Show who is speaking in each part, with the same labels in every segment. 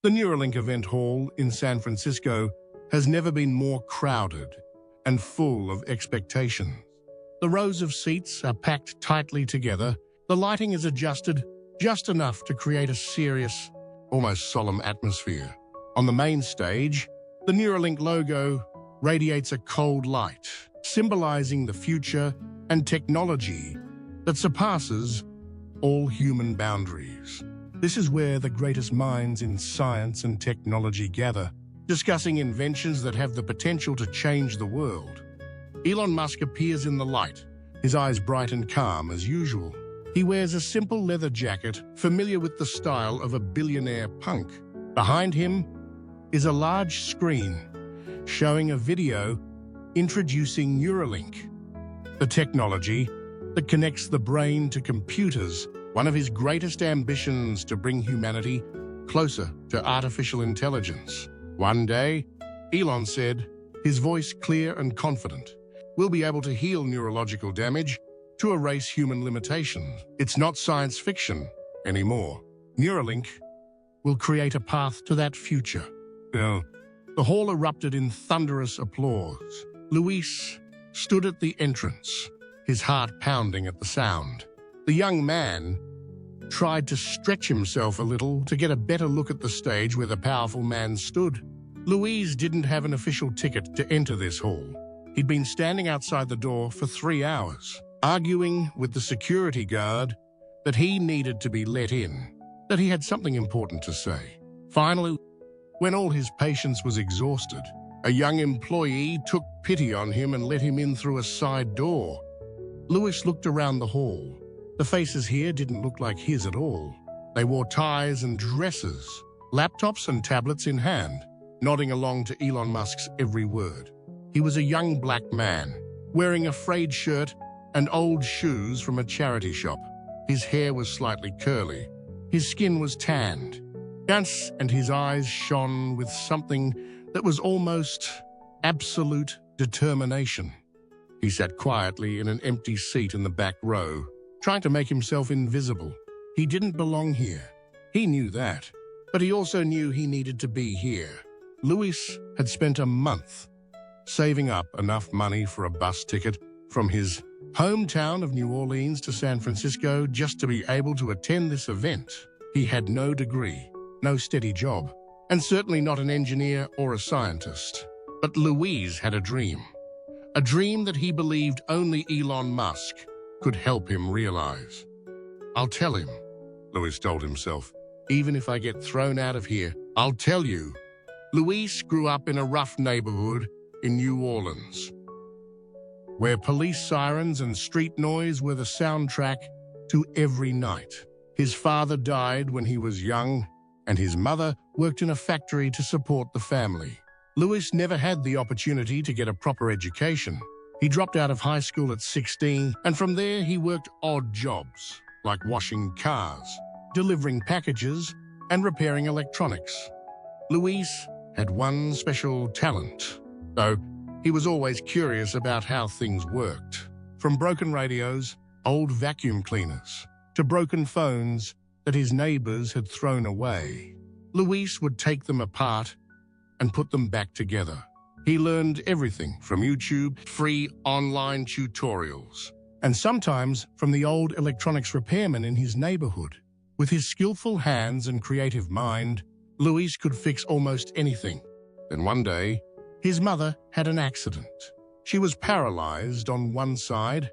Speaker 1: The Neuralink event hall in San Francisco has never been more crowded and full of expectations. The rows of seats are packed tightly together. The lighting is adjusted just enough to create a serious, almost solemn atmosphere. On the main stage, the Neuralink logo radiates a cold light, symbolizing the future and technology that surpasses all human boundaries. This is where the greatest minds in science and technology gather, discussing inventions that have the potential to change the world. Elon Musk appears in the light, his eyes bright and calm as usual. He wears a simple leather jacket, familiar with the style of a billionaire punk. Behind him is a large screen showing a video introducing Neuralink, the technology that connects the brain to computers, one of his greatest ambitions to bring humanity closer to artificial intelligence. One day, Elon said, his voice clear and confident, "We'll be able to heal neurological damage to erase human limitations. It's not science fiction anymore. Neuralink will create a path to that future." The hall erupted in thunderous applause. Luis stood at the entrance, his heart pounding at the sound. The young man tried to stretch himself a little to get a better look at the stage where the powerful man stood. Luis didn't have an official ticket to enter this hall. He'd been standing outside the door for 3 hours, arguing with the security guard that he needed to be let in, that he had something important to say. Finally, when all his patience was exhausted, a young employee took pity on him and let him in through a side door. Luis looked around the hall. The faces here didn't look like his at all. They wore ties and dresses, laptops and tablets in hand, nodding along to Elon Musk's every word. He was a young black man, wearing a frayed shirt and old shoes from a charity shop. His hair was slightly curly. His skin was tanned, and his eyes shone with something that was almost absolute determination. He sat quietly in an empty seat in the back row, trying to make himself invisible. He didn't belong here. He knew that, but he also knew he needed to be here. Luis had spent a month saving up enough money for a bus ticket from his hometown of New Orleans to San Francisco just to be able to attend this event. He had no degree, no steady job, and certainly not an engineer or a scientist. But Luis had a dream that he believed only Elon Musk could help him realize. "I'll tell him," Luis told himself. "Even if I get thrown out of here, I'll tell you." Luis grew up in a rough neighborhood in New Orleans, where police sirens and street noise were the soundtrack to every night. His father died when he was young, and his mother worked in a factory to support the family. Luis never had the opportunity to get a proper education. He dropped out of high school at 16, and from there he worked odd jobs, like washing cars, delivering packages, and repairing electronics. Luis had one special talent, though he was always curious about how things worked. From broken radios, old vacuum cleaners, to broken phones that his neighbors had thrown away, Luis would take them apart and put them back together. He learned everything from YouTube, free online tutorials, and sometimes from the old electronics repairman in his neighborhood. With his skillful hands and creative mind, Luis could fix almost anything. Then one day, his mother had an accident. She was paralyzed on one side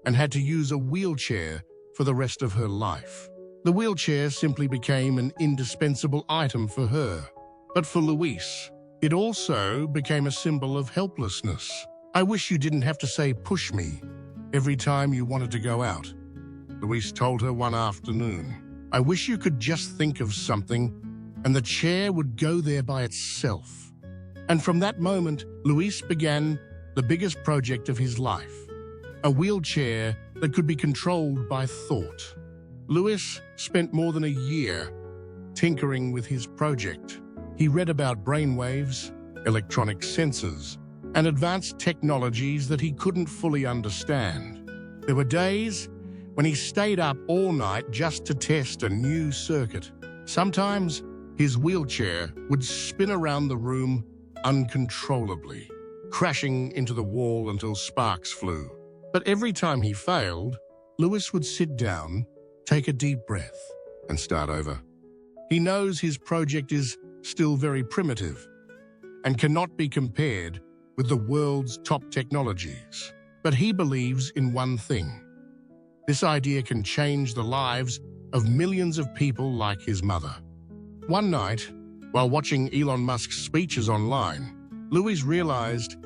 Speaker 1: and had to use a wheelchair for the rest of her life. The wheelchair simply became an indispensable item for her. But for Luis, it also became a symbol of helplessness. "I wish you didn't have to say 'push me' every time you wanted to go out," Luis told her one afternoon. "I wish you could just think of something and the chair would go there by itself." And from that moment, Luis began the biggest project of his life, a wheelchair that could be controlled by thought. Luis spent more than a year tinkering with his project. He read about brainwaves, electronic sensors, and advanced technologies that he couldn't fully understand. There were days when he stayed up all night just to test a new circuit. Sometimes his wheelchair would spin around the room uncontrollably, crashing into the wall until sparks flew. But every time he failed, Lewis would sit down, take a deep breath, and start over. He knows his project is still very primitive and cannot be compared with the world's top technologies. But he believes in one thing. This idea can change the lives of millions of people like his mother. One night, while watching Elon Musk's speeches online, Lewis realized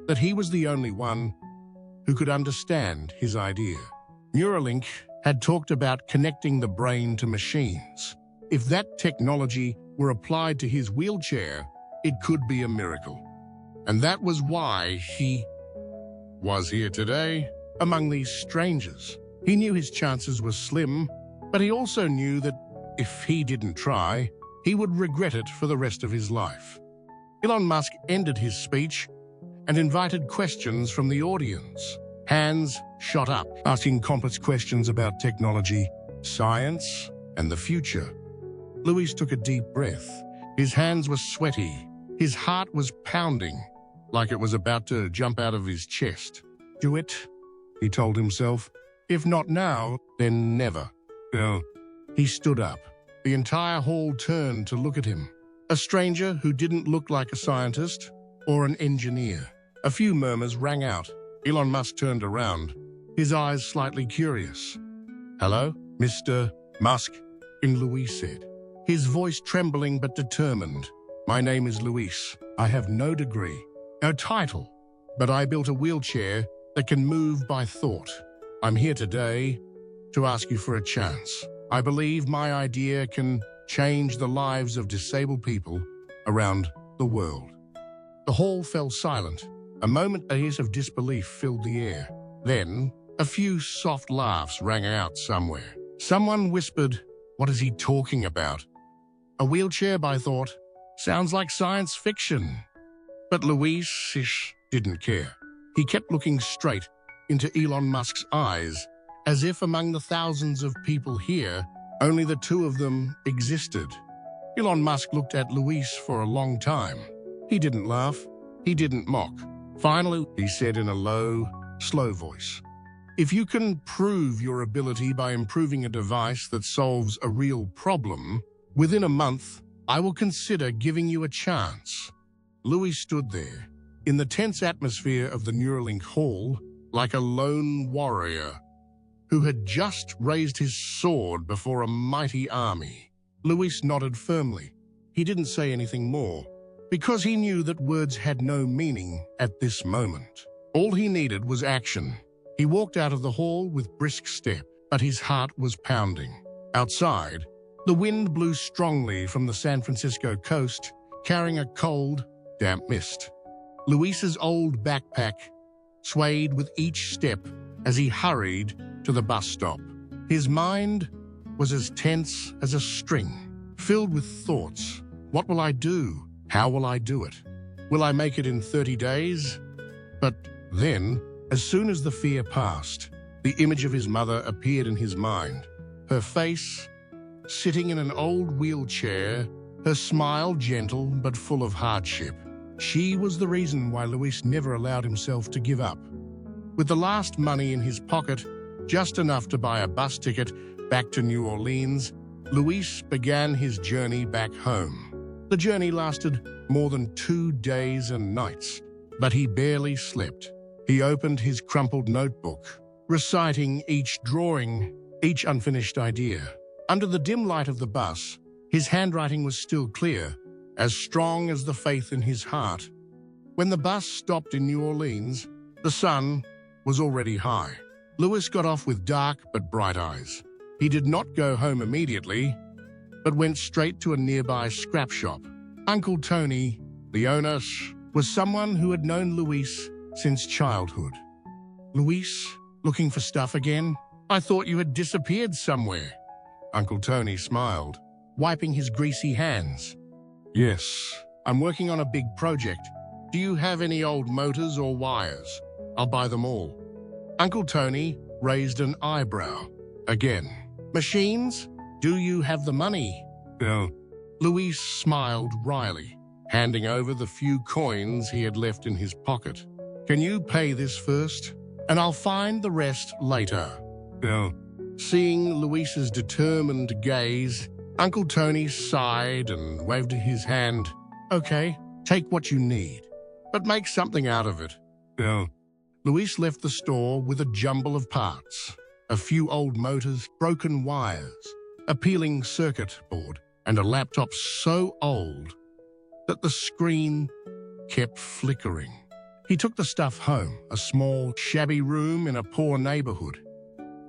Speaker 1: that he was the only one who could understand his idea. Neuralink had talked about connecting the brain to machines. If that technology were applied to his wheelchair, it could be a miracle. And that was why he was here today, among these strangers. He knew his chances were slim, but he also knew that if he didn't try, he would regret it for the rest of his life. Elon Musk ended his speech and invited questions from the audience. Hands shot up, asking complex questions about technology, science, and the future. Lewis took a deep breath. His hands were sweaty. His heart was pounding, like it was about to jump out of his chest. "Do it," he told himself. "If not now, then never." Well, he stood up. The entire hall turned to look at him. A stranger who didn't look like a scientist or an engineer. A few murmurs rang out. Elon Musk turned around, his eyes slightly curious. "Hello, Mr. Musk," Louis said, his voice trembling but determined. "My name is Luis. I have no degree, no title, but I built a wheelchair that can move by thought. I'm here today to ask you for a chance. I believe my idea can change the lives of disabled people around the world." The hall fell silent. A moment of disbelief filled the air. Then, a few soft laughs rang out somewhere. Someone whispered, "What is he talking about? A wheelchair by thought? Sounds like science fiction." But Luis didn't care. He kept looking straight into Elon Musk's eyes, as if among the thousands of people here, only the two of them existed. Elon Musk looked at Luis for a long time. He didn't laugh. He didn't mock. Finally, he said in a low, slow voice, "If you can prove your ability by improving a device that solves a real problem, within a month, I will consider giving you a chance." Louis stood there, in the tense atmosphere of the Neuralink hall, like a lone warrior who had just raised his sword before a mighty army. Louis nodded firmly. He didn't say anything more, because he knew that words had no meaning at this moment. All he needed was action. He walked out of the hall with brisk step, but his heart was pounding. Outside, the wind blew strongly from the San Francisco coast, carrying a cold, damp mist. Luis's old backpack swayed with each step as he hurried to the bus stop. His mind was as tense as a string, filled with thoughts. What will I do? How will I do it? Will I make it in 30 days? But then, as soon as the fear passed, the image of his mother appeared in his mind. Her face, sitting in an old wheelchair, her smile gentle but full of hardship. She was the reason why Luis never allowed himself to give up. With the last money in his pocket, just enough to buy a bus ticket back to New Orleans, Luis began his journey back home. The journey lasted more than 2 days and nights, but he barely slept. He opened his crumpled notebook, reciting each drawing, each unfinished idea. Under the dim light of the bus, his handwriting was still clear, as strong as the faith in his heart. When the bus stopped in New Orleans, the sun was already high. Luis got off with dark but bright eyes. He did not go home immediately, but went straight to a nearby scrap shop. Uncle Tony, the owner, was someone who had known Luis since childhood. "Luis, looking for stuff again? I thought you had disappeared somewhere." Uncle Tony smiled, wiping his greasy hands. "Yes, I'm working on a big project. Do you have any old motors or wires? I'll buy them all." Uncle Tony raised an eyebrow. Again. "Machines? Do you have the money?" "No, Luis smiled wryly, handing over the few coins he had left in his pocket. "Can you pay this first? And I'll find the rest later." Well, seeing Luis's determined gaze, Uncle Tony sighed and waved his hand. "Okay, take what you need, but make something out of it." Well, Luis left the store with a jumble of parts, a few old motors, broken wires, a peeling circuit board, and a laptop so old that the screen kept flickering. He took the stuff home, a small, shabby room in a poor neighborhood.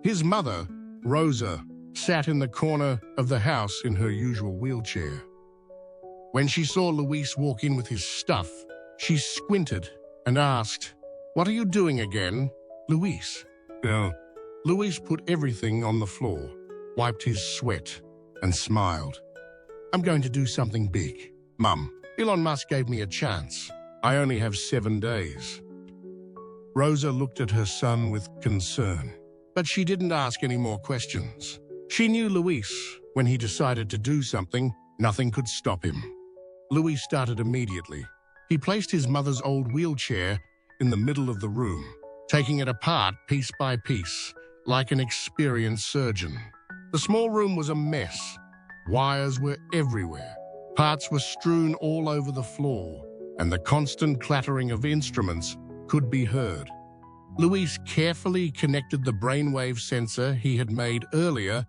Speaker 1: His mother, Rosa, sat in the corner of the house in her usual wheelchair. When she saw Luis walk in with his stuff, she squinted and asked, "What are you doing again, Luis?" Well, Luis put everything on the floor, wiped his sweat, and smiled. "I'm going to do something big, Mum. Elon Musk gave me a chance. I only have 7 days." Rosa looked at her son with concern, but she didn't ask any more questions. She knew Luis. When he decided to do something, nothing could stop him. Luis started immediately. He placed his mother's old wheelchair in the middle of the room, taking it apart piece by piece, like an experienced surgeon. The small room was a mess. Wires were everywhere. Parts were strewn all over the floor, and the constant clattering of instruments could be heard. Luis carefully connected the brainwave sensor he had made earlier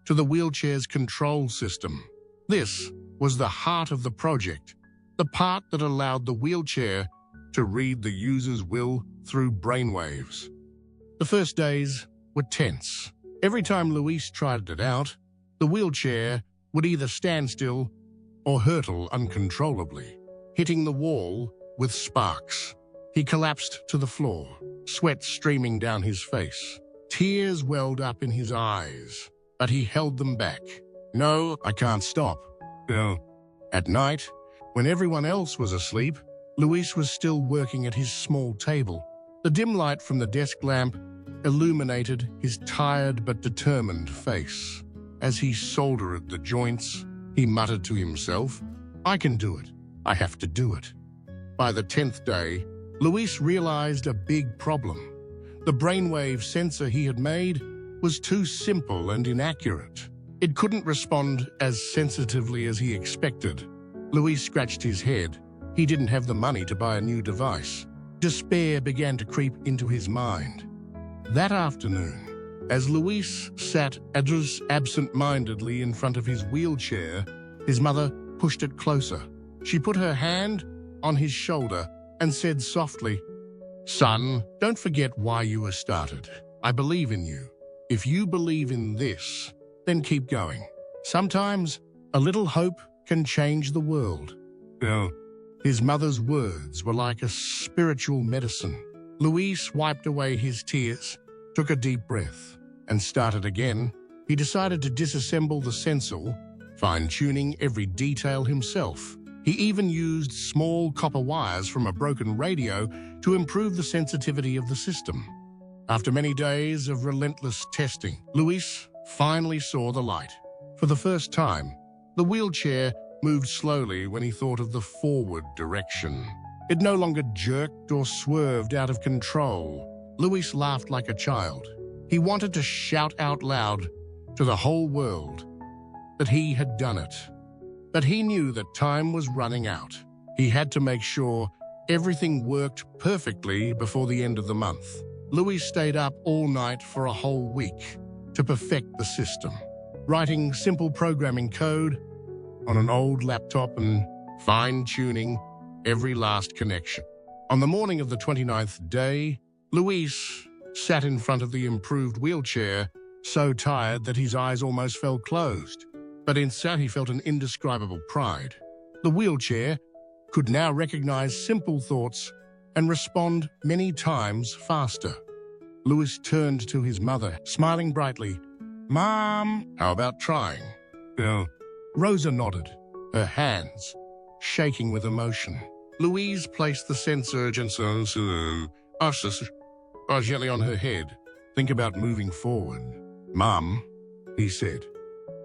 Speaker 1: to the wheelchair's control system. This was the heart of the project, the part that allowed the wheelchair to read the user's will through brainwaves. The first days were tense. Every time Luis tried it out, the wheelchair would either stand still or hurtle uncontrollably, hitting the wall with sparks. He collapsed to the floor, sweat streaming down his face. Tears welled up in his eyes, but he held them back. "No, I can't stop." Well, at night, when everyone else was asleep, Luis was still working at his small table. The dim light from the desk lamp illuminated his tired but determined face. As he soldered the joints, he muttered to himself, "I can do it. I have to do it." By the 10th day, Luis realized a big problem. The brainwave sensor he had made was too simple and inaccurate. It couldn't respond as sensitively as he expected. Luis scratched his head. He didn't have the money to buy a new device. Despair began to creep into his mind. That afternoon, as Luis sat absent-mindedly in front of his wheelchair, his mother pushed it closer. She put her hand on his shoulder and said softly, "Son, don't forget why you were started. I believe in you. If you believe in this, then keep going. Sometimes a little hope can change the world." Well, his mother's words were like a spiritual medicine. Luis wiped away his tears, took a deep breath, and started again. He decided to disassemble the sensor, fine-tuning every detail himself. He even used small copper wires from a broken radio to improve the sensitivity of the system. After many days of relentless testing, Luis finally saw the light. For the first time, the wheelchair moved slowly when he thought of the forward direction. It no longer jerked or swerved out of control. Luis laughed like a child. He wanted to shout out loud to the whole world that he had done it. But he knew that time was running out. He had to make sure everything worked perfectly before the end of the month. Luis stayed up all night for a whole week to perfect the system, writing simple programming code on an old laptop and fine-tuning every last connection. On the morning of the 29th day, Luis sat in front of the improved wheelchair, so tired that his eyes almost fell closed. But inside he felt an indescribable pride. The wheelchair could now recognize simple thoughts and respond many times faster. Luis turned to his mother, smiling brightly. "Mom, how about trying?" Well, Rosa nodded, her hands shaking with emotion. Louise placed the sensor gently on her head. "Think about moving forward." "Mom," he said.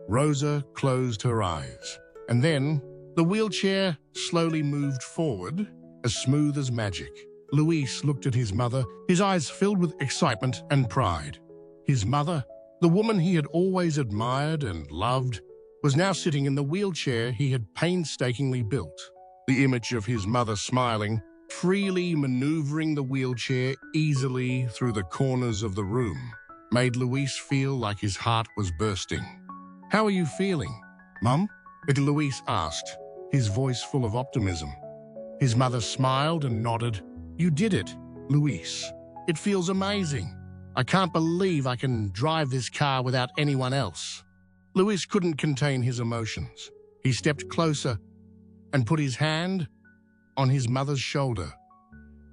Speaker 1: Rosa closed her eyes. And then, the wheelchair slowly moved forward, as smooth as magic. Luis looked at his mother, his eyes filled with excitement and pride. His mother, the woman he had always admired and loved, was now sitting in the wheelchair he had painstakingly built. The image of his mother smiling, freely maneuvering the wheelchair easily through the corners of the room, made Luis feel like his heart was bursting. "How are you feeling, Mum?" Luis asked, his voice full of optimism. His mother smiled and nodded. "You did it, Luis. It feels amazing. I can't believe I can drive this car without anyone else." Luis couldn't contain his emotions. He stepped closer and put his hand on his mother's shoulder,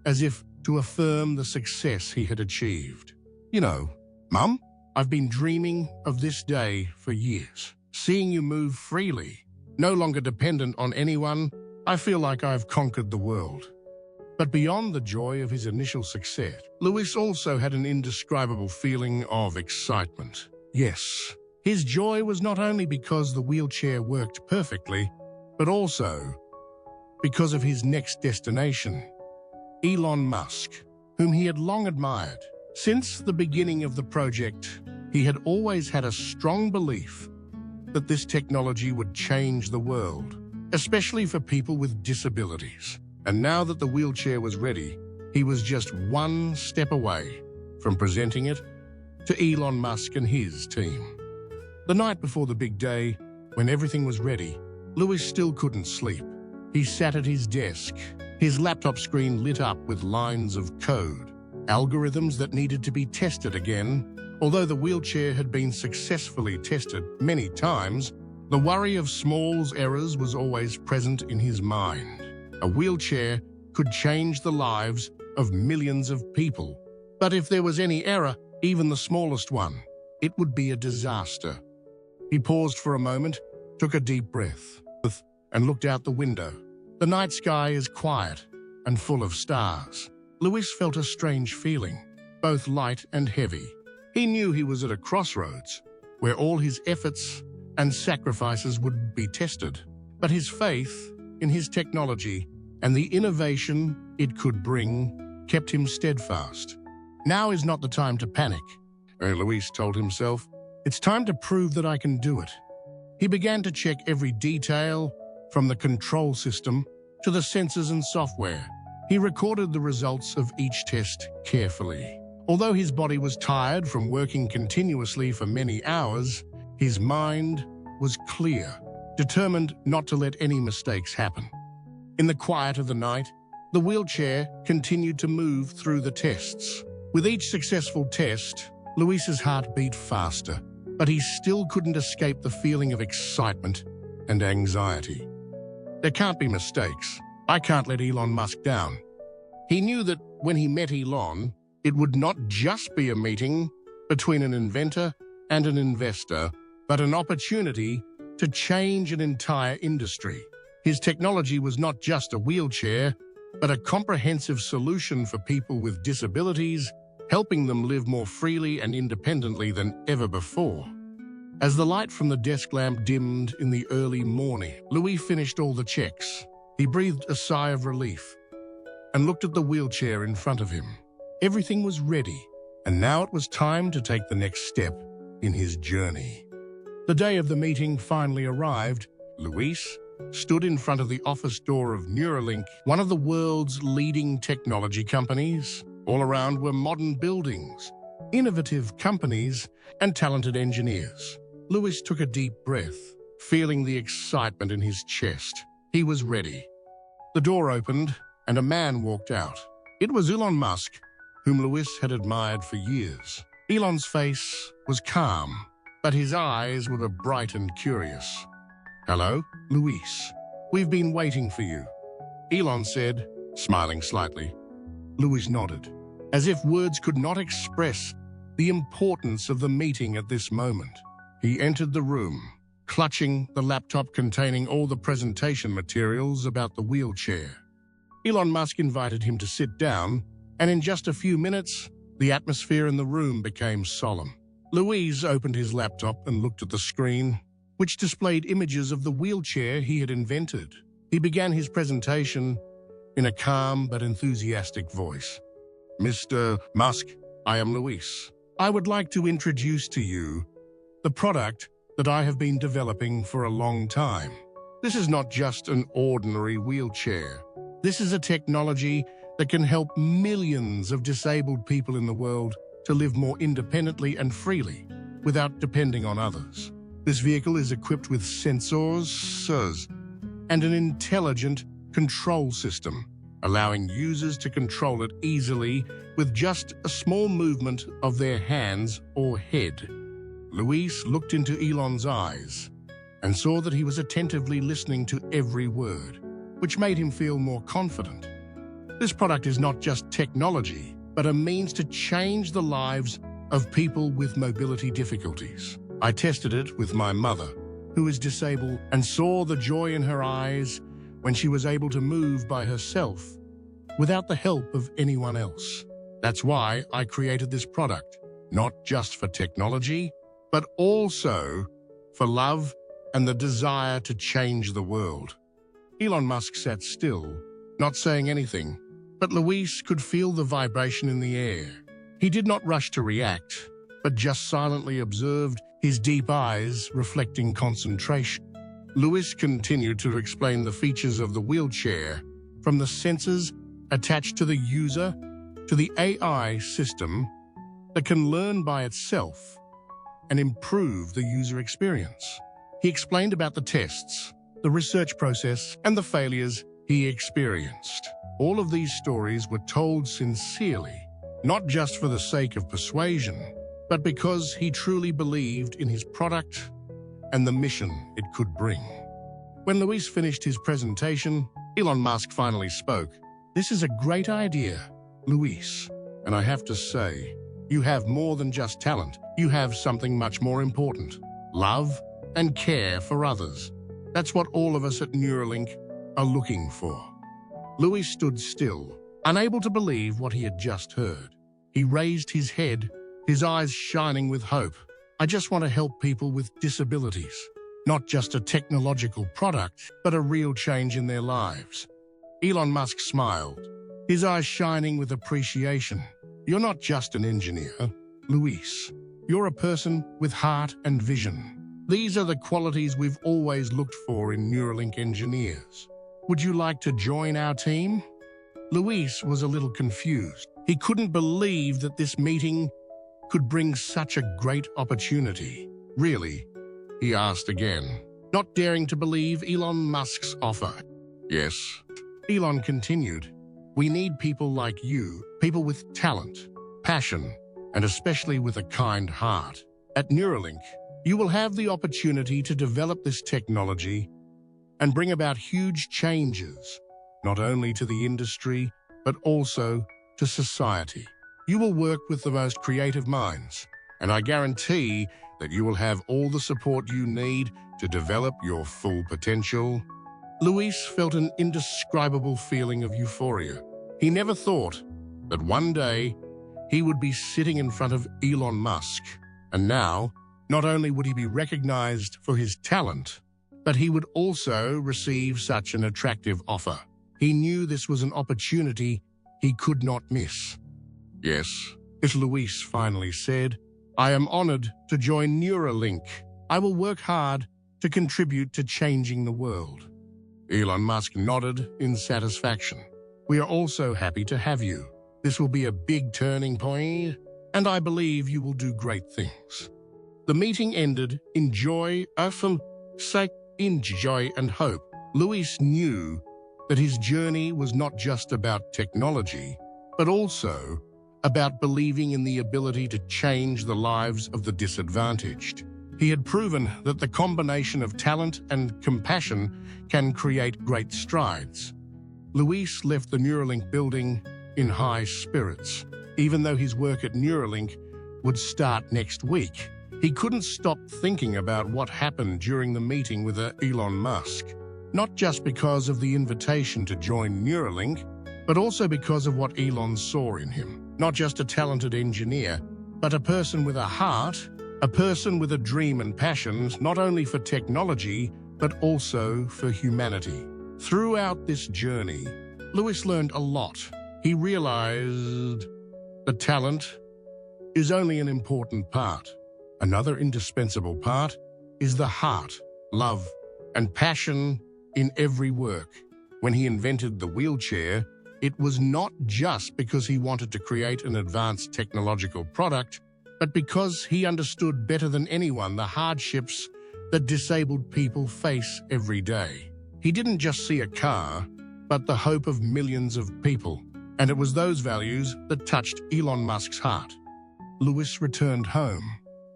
Speaker 1: as if to affirm the success he had achieved. "You know, Mum, I've been dreaming of this day for years. Seeing you move freely, no longer dependent on anyone, I feel like I've conquered the world." But beyond the joy of his initial success, Luis also had an indescribable feeling of excitement. Yes, his joy was not only because the wheelchair worked perfectly, but also because of his next destination, Elon Musk, whom he had long admired. Since the beginning of the project, he had always had a strong belief that this technology would change the world, especially for people with disabilities. And now that the wheelchair was ready, he was just one step away from presenting it to Elon Musk and his team. The night before the big day, when everything was ready, Luis still couldn't sleep. He sat at his desk, his laptop screen lit up with lines of code, algorithms that needed to be tested again. Although the wheelchair had been successfully tested many times, the worry of small errors was always present in his mind. A wheelchair could change the lives of millions of people. But if there was any error, even the smallest one, it would be a disaster. He paused for a moment, took a deep breath, and looked out the window. The night sky is quiet and full of stars. Luis felt a strange feeling, both light and heavy. He knew he was at a crossroads, where all his efforts and sacrifices would be tested. But his faith in his technology and the innovation it could bring kept him steadfast. Now is not the time to panic, Luis told himself. It's time to prove that I can do it. He began to check every detail, from the control system to the sensors and software. He recorded the results of each test carefully. Although his body was tired from working continuously for many hours, his mind was clear, determined not to let any mistakes happen. In the quiet of the night, the wheelchair continued to move through the tests. With each successful test, Luis's heart beat faster, but he still couldn't escape the feeling of excitement and anxiety. There can't be mistakes. I can't let Elon Musk down. He knew that when he met Elon, it would not just be a meeting between an inventor and an investor, but an opportunity to change an entire industry. His technology was not just a wheelchair, but a comprehensive solution for people with disabilities, helping them live more freely and independently than ever before. As the light from the desk lamp dimmed in the early morning, Luis finished all the checks. He breathed a sigh of relief and looked at the wheelchair in front of him. Everything was ready, and now it was time to take the next step in his journey. The day of the meeting finally arrived. Luis stood in front of the office door of Neuralink, one of the world's leading technology companies. All around were modern buildings, innovative companies, and talented engineers. Luis took a deep breath, feeling the excitement in his chest. He was ready. The door opened, and a man walked out. It was Elon Musk, whom Luis had admired for years. Elon's face was calm, but his eyes were bright and curious. "Hello, Luis. We've been waiting for you," Elon said, smiling slightly. Luis nodded, as if words could not express the importance of the meeting at this moment. He entered the room, clutching the laptop containing all the presentation materials about the wheelchair. Elon Musk invited him to sit down, and in just a few minutes, the atmosphere in the room became solemn. Luis opened his laptop and looked at the screen. which displayed images of the wheelchair he had invented. He began his presentation in a calm but enthusiastic voice. "Mr. Musk, I am Luis. I would like to introduce to you the product that I have been developing for a long time. This is not just an ordinary wheelchair. This is a technology that can help millions of disabled people in the world to live more independently and freely without depending on others. This vehicle is equipped with sensors and an intelligent control system, allowing users to control it easily with just a small movement of their hands or head." Luis looked into Elon's eyes and saw that he was attentively listening to every word, which made him feel more confident. This product is not just technology, but a means to change the lives of people with mobility difficulties. I tested it with my mother, who is disabled, and saw the joy in her eyes when she was able to move by herself without the help of anyone else. That's why I created this product, not just for technology, but also for love and the desire to change the world. Elon Musk sat still, not saying anything, but Luis could feel the vibration in the air. He did not rush to react, but just silently observed, his deep eyes reflecting concentration. Luis continued to explain the features of the wheelchair, from the sensors attached to the user to the AI system that can learn by itself and improve the user experience. He explained about the tests, the research process, and the failures he experienced. All of these stories were told sincerely, not just for the sake of persuasion, but because he truly believed in his product and the mission it could bring. When Luis finished his presentation, Elon Musk finally spoke. "This is a great idea, Luis, and I have to say, you have more than just talent. You have something much more important: love and care for others. That's what all of us at Neuralink are looking for." Luis stood still, unable to believe what he had just heard. He raised his head, his eyes shining with hope. "I just want to help people with disabilities. Not just a technological product, but a real change in their lives." Elon Musk smiled, his eyes shining with appreciation. "You're not just an engineer, Luis. You're a person with heart and vision. These are the qualities we've always looked for in Neuralink engineers. Would you like to join our team?" Luis was a little confused. He couldn't believe that this meeting could bring such a great opportunity. "Really?" he asked again, not daring to believe Elon Musk's offer. "Yes." Elon continued, "We need people like you, people with talent, passion, and especially with a kind heart. At Neuralink, you will have the opportunity to develop this technology and bring about huge changes, not only to the industry, but also to society. You will work with the most creative minds, and I guarantee that you will have all the support you need to develop your full potential." Luis felt an indescribable feeling of euphoria. He never thought that one day he would be sitting in front of Elon Musk, and now, not only would he be recognized for his talent, but he would also receive such an attractive offer. He knew this was an opportunity he could not miss. "Yes," Luis finally said, "I am honored to join Neuralink. I will work hard to contribute to changing the world." Elon Musk nodded in satisfaction. "We are also happy to have you. This will be a big turning point, and I believe you will do great things." The meeting ended in joy, and hope. Luis knew that his journey was not just about technology, but also about believing in the ability to change the lives of the disadvantaged. He had proven that the combination of talent and compassion can create great strides. Luis left the Neuralink building in high spirits. Even though his work at Neuralink would start next week, he couldn't stop thinking about what happened during the meeting with Elon Musk. Not just because of the invitation to join Neuralink, but also because of what Elon saw in him. Not just a talented engineer, but a person with a heart A person with a dream and passions not only for technology, but also for humanity. Throughout this journey, Lewis learned a lot. He realized that talent is only an important part. Another indispensable part is the heart, love, and passion in every work. When he invented the wheelchair, it was not just because he wanted to create an advanced technological product, but because he understood better than anyone the hardships that disabled people face every day. He didn't just see a car, but the hope of millions of people. And it was those values that touched Elon Musk's heart. Lewis returned home,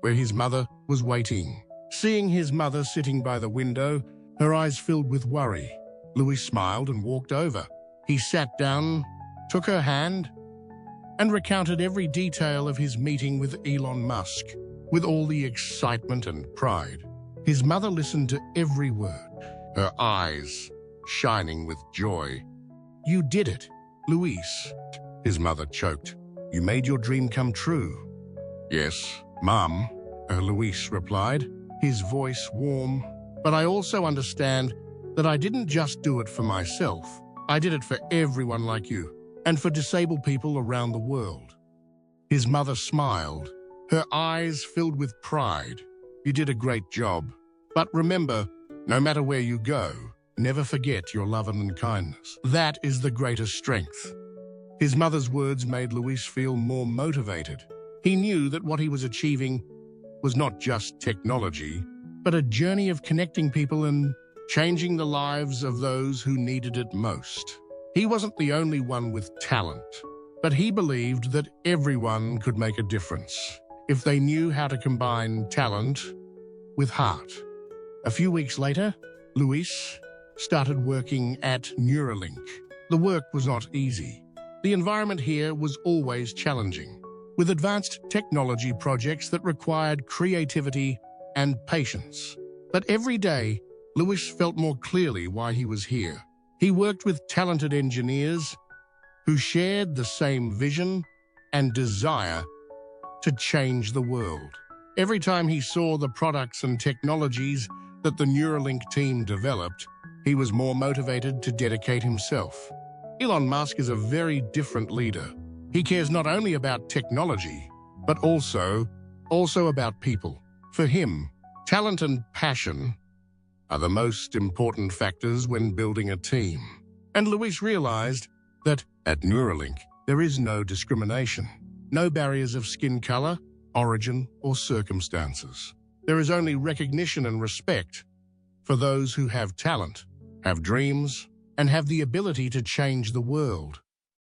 Speaker 1: where his mother was waiting. Seeing his mother sitting by the window, her eyes filled with worry, Lewis smiled and walked over. He sat down, took her hand, and recounted every detail of his meeting with Elon Musk, with all the excitement and pride. His mother listened to every word, her eyes shining with joy. "You did it, Luis," his mother choked. "You made your dream come true." "Yes, Mom," Luis replied, his voice warm. "But I also understand that I didn't just do it for myself. I did it for everyone like you, and for disabled people around the world." His mother smiled, her eyes filled with pride. "You did a great job. But remember, no matter where you go, never forget your love and kindness. That is the greatest strength." His mother's words made Luis feel more motivated. He knew that what he was achieving was not just technology, but a journey of connecting people and changing the lives of those who needed it most. He wasn't the only one with talent, but he believed that everyone could make a difference if they knew how to combine talent with heart. A few weeks later, Luis started working at Neuralink. The work was not easy. The environment here was always challenging, with advanced technology projects that required creativity and patience. But every day, Lewis felt more clearly why he was here. He worked with talented engineers who shared the same vision and desire to change the world. Every time he saw the products and technologies that the Neuralink team developed, he was more motivated to dedicate himself. Elon Musk is a very different leader. He cares not only about technology, but also about people. For him, talent and passion are the most important factors when building a team. And Luis realized that at Neuralink, there is no discrimination, no barriers of skin color, origin, or circumstances. There is only recognition and respect for those who have talent, have dreams, and have the ability to change the world.